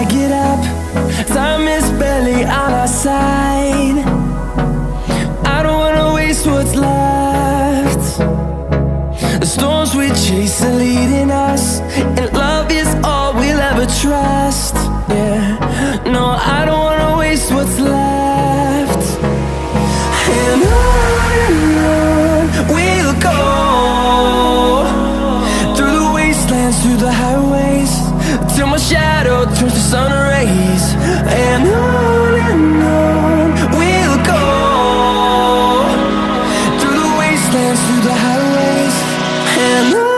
I get up, time is barely on our side. I don't wanna waste what's left. The storms we chase are leading us, and love is all we'll ever trust. Yeah, no, I don't wanna waste what's left. And on we'll go, through the wastelands, through the highways, till my shadow turns to sun rays. And on we'll go, through the wastelands, through the highways, and on.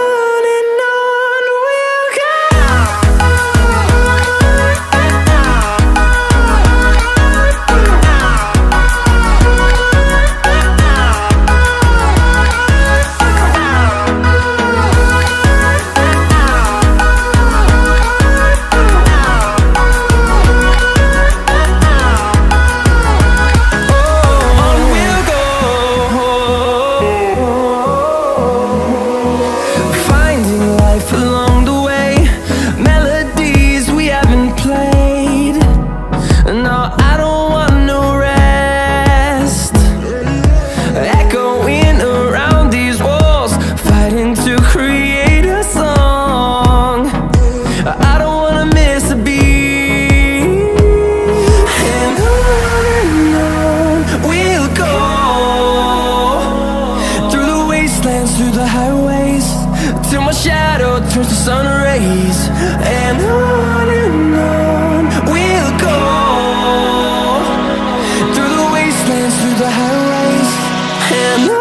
Through the highways, till my shadow turns to sun rays. And on we'll go, through the wastelands, through the highways, and on.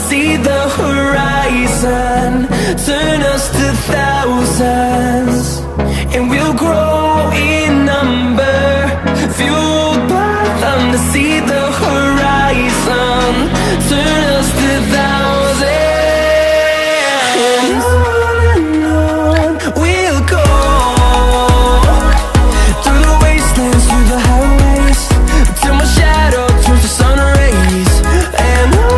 See the horizon turn us to thousands, and we'll grow in number, fueled by them to see the horizon turn us to thousands. And on we'll go, through the wastelands, through the highways, till my shadow turns to sun rays. And on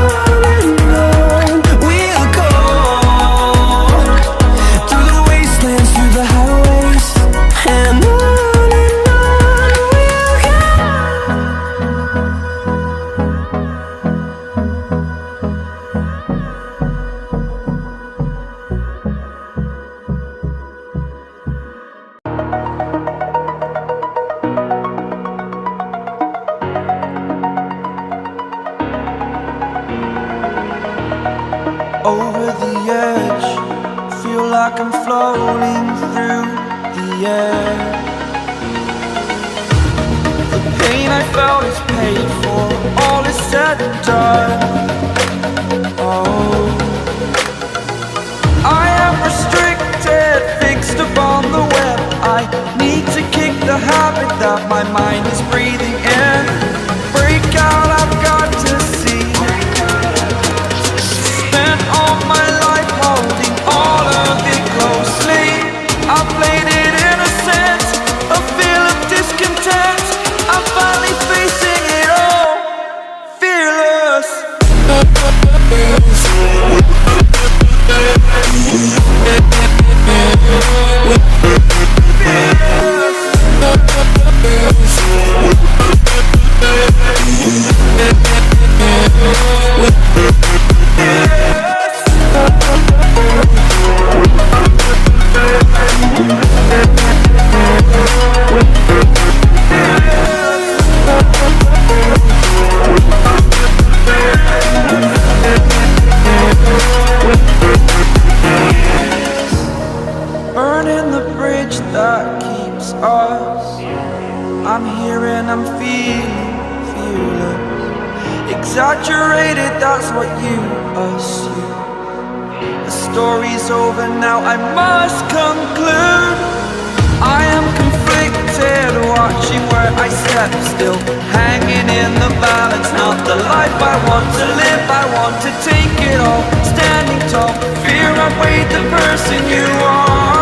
over the edge, feel like I'm floating through the air. The pain I felt is paid for, all is said and done. Oh, I am restricted, fixed upon the web. I need to kick the habit that my mind is breathing in. Break out, I've got to see. All my life holding all of it closely. I played it innocent, a feel of discontent. I'm finally facing it all, fearless. Burning the bridge that keeps us. I'm here and I'm feeling fearless. Exaggerated, that's what you assume. The story's over now, I must conclude. I am conflicted. head, watching where I step, still hanging in the balance. Not the life I want to live, I want to take it all. Standing tall, fear outweighed the person you are.